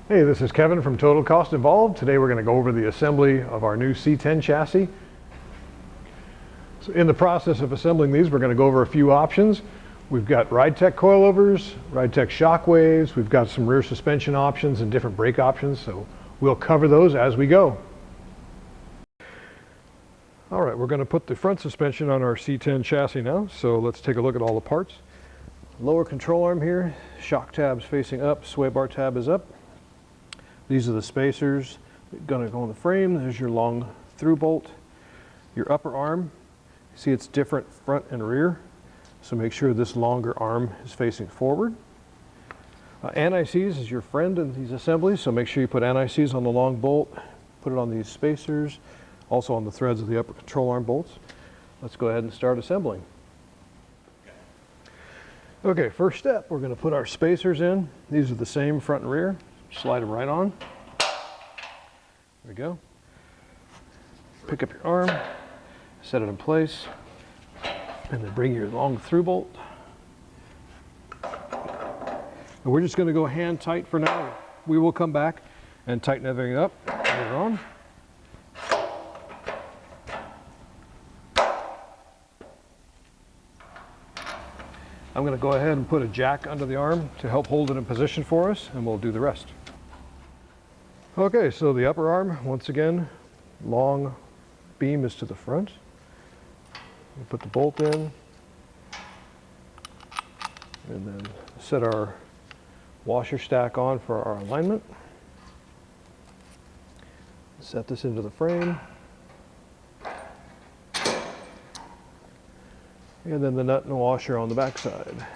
Hey, this is Kevin from Total Cost Involved. Today we're going to go over the assembly of our new C10 chassis. So in the process of assembling these, we're going to go over a few options. We've got RideTech coilovers, RideTech shockwaves, we've got some rear suspension options and different brake options, so we'll cover those as we go. All right, we're going to put the front suspension on our C10 chassis now, so let's take a look at all the parts. Lower control arm here, shock tabs facing up, sway bar tab is up. These are the spacers going to go on the frame. There's your long through bolt. Your upper arm, see it's different front and rear, so make sure this longer arm is facing forward. Anti-seize is your friend in these assemblies, so make sure you put anti-seize on the long bolt, put it on these spacers, also on the threads of the upper control arm bolts. Let's go ahead and start assembling. Okay, first step, we're going to put our spacers in. These are the same front and rear. Slide them right on. There we go. Pick up your arm, set it in place, and then bring your long through bolt. And we're just going to go hand tight for now. We will come back and tighten everything up later on. I'm going to go ahead and put a jack under the arm to help hold it in position for us, and we'll do the rest. Okay, so the upper arm, once again, long beam is to the front. We put the bolt in, and then set our washer stack on for our alignment. Set this into the frame. And then the nut and washer on the back side.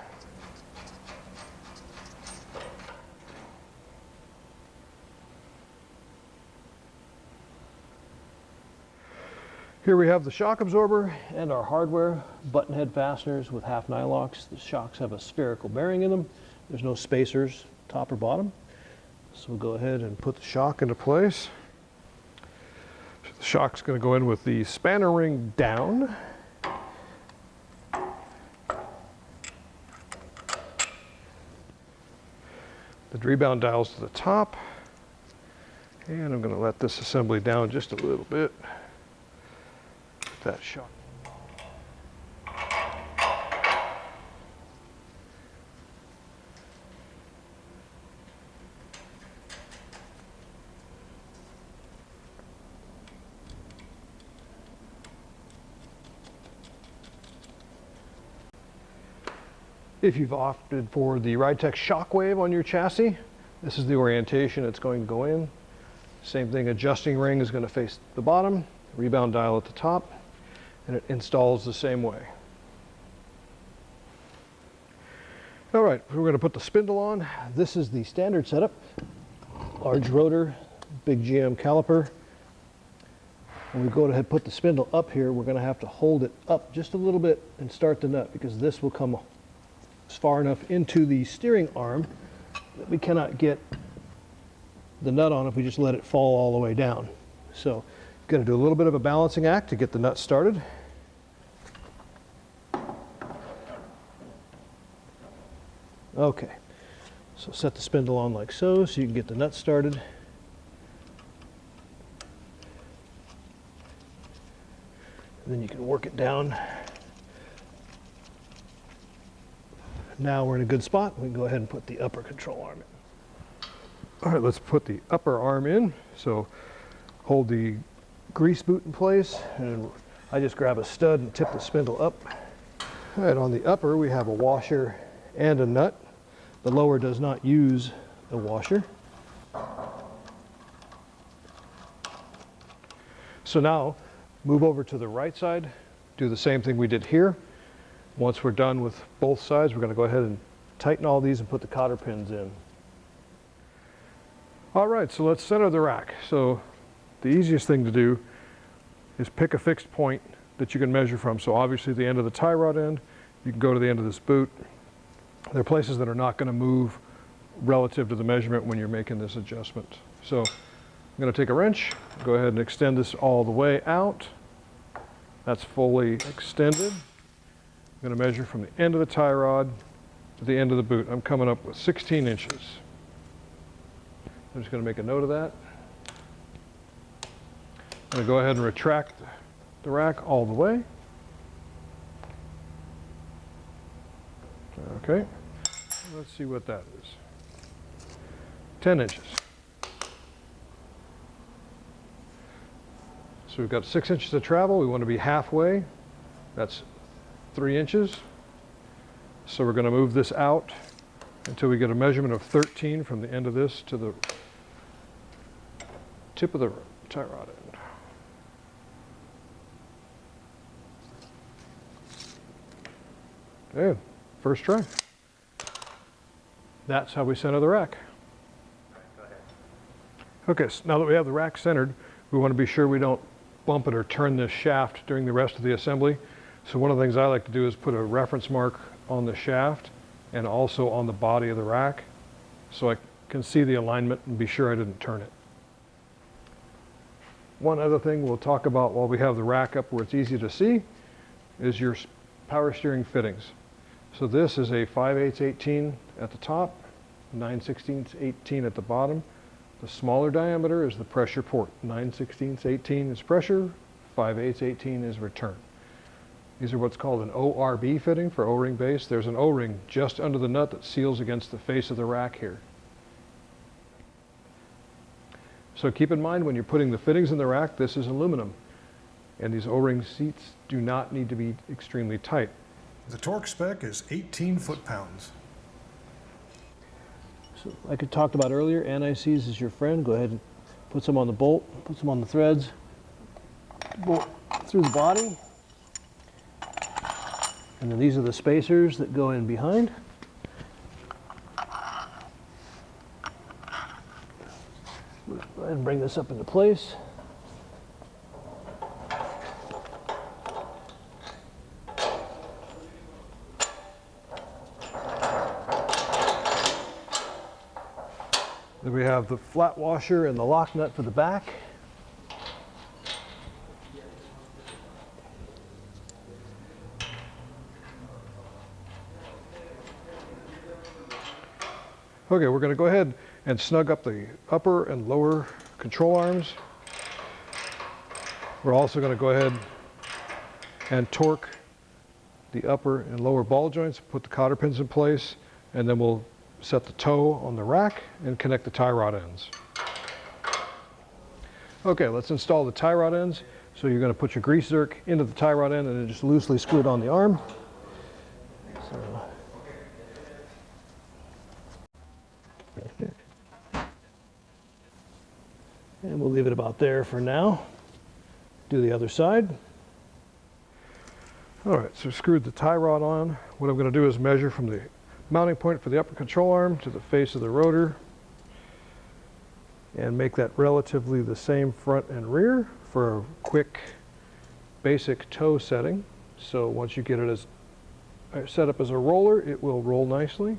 Here we have the shock absorber and our hardware button head fasteners with half nylocks. The shocks have a spherical bearing in them. There's no spacers, top or bottom. So we'll go ahead and put the shock into place. The shock's going to go in with the spanner ring down. The rebound dial's to the top. And I'm going to let this assembly down just a little bit. That shock. If you've opted for the RideTech shockwave on your chassis, this is the orientation it's going to go in. Same thing, adjusting ring is going to face the bottom, rebound dial at the top, and it installs the same way. All right, we're going to put the spindle on. This is the standard setup. Large rotor, big GM caliper. When we go ahead and put the spindle up here, we're going to have to hold it up just a little bit and start the nut, because this will come far enough into the steering arm that we cannot get the nut on if we just let it fall all the way down. So got to do a little bit of a balancing act to get the nut started. Okay, so set the spindle on like so you can get the nut started. And then you can work it down. Now we're in a good spot. We can go ahead and put the upper control arm in. All right, let's put the upper arm in. So hold the grease boot in place, and I just grab a stud and tip the spindle up. All right, on the upper we have a washer and a nut. The lower does not use a washer. So now move over to the right side, do the same thing we did here. Once we're done with both sides, we're going to go ahead and tighten all these and put the cotter pins in. All right, so let's center the rack. So the easiest thing to do is pick a fixed point that you can measure from. So obviously the end of the tie rod end, you can go to the end of this boot. There are places that are not going to move relative to the measurement when you're making this adjustment. So I'm going to take a wrench, go ahead and extend this all the way out. That's fully extended. I'm going to measure from the end of the tie rod to the end of the boot. I'm coming up with 16 inches. I'm just going to make a note of that. I'm going to go ahead and retract the rack all the way. Okay, let's see what that is. 10 inches. So we've got 6 inches to travel. We want to be halfway. That's 3 inches. So we're going to move this out until we get a measurement of 13 from the end of this to the tip of the tie rod end. Okay, first try. That's how we center the rack. Okay, so now that we have the rack centered, we want to be sure we don't bump it or turn this shaft during the rest of the assembly. So one of the things I like to do is put a reference mark on the shaft and also on the body of the rack so I can see the alignment and be sure I didn't turn it. One other thing we'll talk about while we have the rack up where it's easy to see is your power steering fittings. So this is a 5/8 18 at the top, 9/16 18 at the bottom. The smaller diameter is the pressure port. 9/16 18 is pressure, 5/8 18 is return. These are what's called an ORB fitting for O-ring base. There's an O-ring just under the nut that seals against the face of the rack here. So keep in mind when you're putting the fittings in the rack, this is aluminum. And these O-ring seats do not need to be extremely tight. The torque spec is 18 foot-pounds. So like I talked about earlier, anti-seize is your friend. Go ahead and put some on the bolt, put some on the threads, bolt through the body. And then these are the spacers that go in behind. Go ahead and bring this up into place. Then we have the flat washer and the lock nut for the back. Okay, we're going to go ahead and snug up the upper and lower control arms. We're also going to go ahead and torque the upper and lower ball joints, put the cotter pins in place, and then we'll set the toe on the rack and connect the tie rod ends. Okay, let's install the tie rod ends. So you're going to put your grease zerk into the tie rod end and then just loosely screw it on the arm. So. And we'll leave it about there for now. Do the other side. All right, so screwed the tie rod on. What I'm going to do is measure from the mounting point for the upper control arm to the face of the rotor and make that relatively the same front and rear for a quick basic toe setting. So once you get it as set up as a roller, it will roll nicely.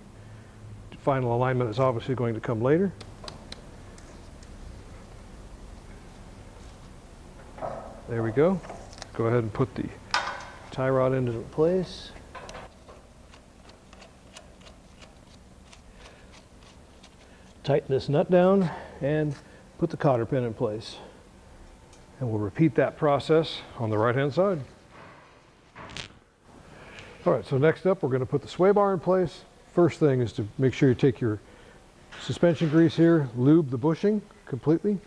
Final alignment is obviously going to come later. There we go. Go ahead and put the tie rod into place. Tighten this nut down and put the cotter pin in place. And we'll repeat that process on the right hand side. All right, so next up we're going to put the sway bar in place. First thing is to make sure you take your suspension grease here, lube the bushing completely,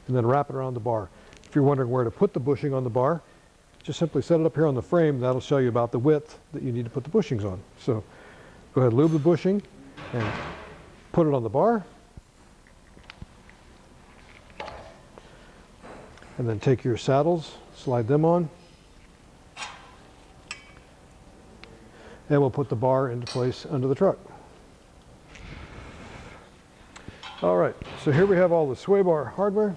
and then wrap it around the bar. If you're wondering where to put the bushing on the bar, just simply set it up here on the frame. That'll show you about the width that you need to put the bushings on. So go ahead, lube the bushing and put it on the bar. And then take your saddles, slide them on. And we'll put the bar into place under the truck. All right, so here we have all the sway bar hardware.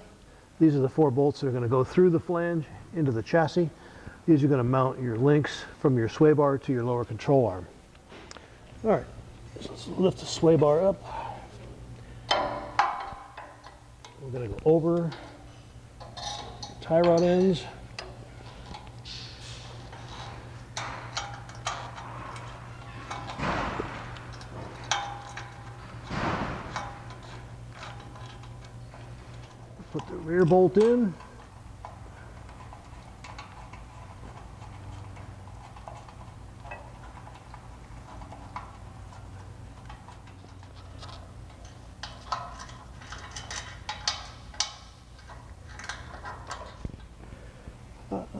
These are the 4 bolts that are going to go through the flange into the chassis. These are going to mount your links from your sway bar to your lower control arm. All right, so let's lift the sway bar up. We're going to go over tie rod ends. Put the rear bolt in.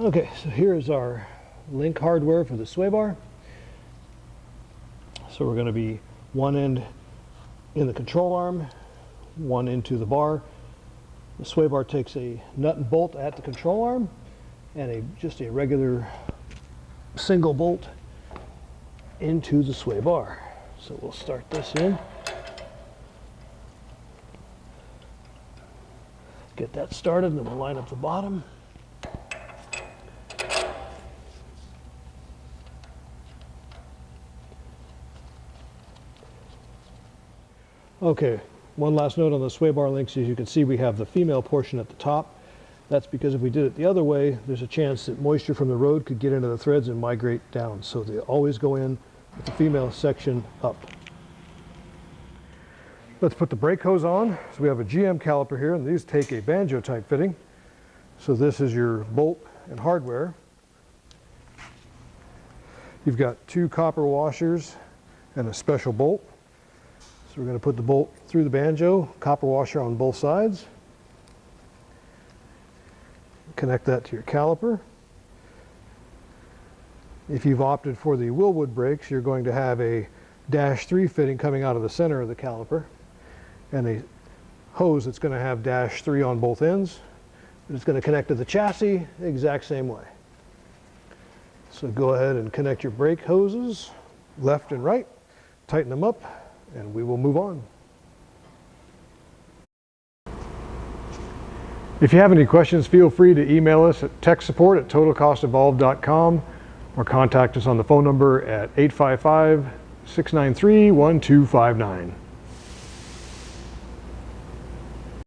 Okay, so here's our link hardware for the sway bar. So we're going to be one end in the control arm, one into the bar. The sway bar takes a nut and bolt at the control arm and just a regular single bolt into the sway bar. So we'll start this in. Get that started, and then we'll line up the bottom. Okay, one last note on the sway bar links. As you can see, we have the female portion at the top. That's because if we did it the other way, there's a chance that moisture from the road could get into the threads and migrate down. So they always go in with the female section up. Let's put the brake hose on. So we have a GM caliper here, and these take a banjo type fitting. So this is your bolt and hardware. You've got 2 copper washers and a special bolt. So we're going to put the bolt through the banjo, copper washer on both sides. Connect that to your caliper. If you've opted for the Willwood brakes, you're going to have a -3 fitting coming out of the center of the caliper and a hose that's going to have -3 on both ends. And it's going to connect to the chassis the exact same way. So go ahead and connect your brake hoses left and right, tighten them up, and we will move on. If you have any questions, feel free to email us at techsupport@totalcostevolved.com or contact us on the phone number at 855-693-1259.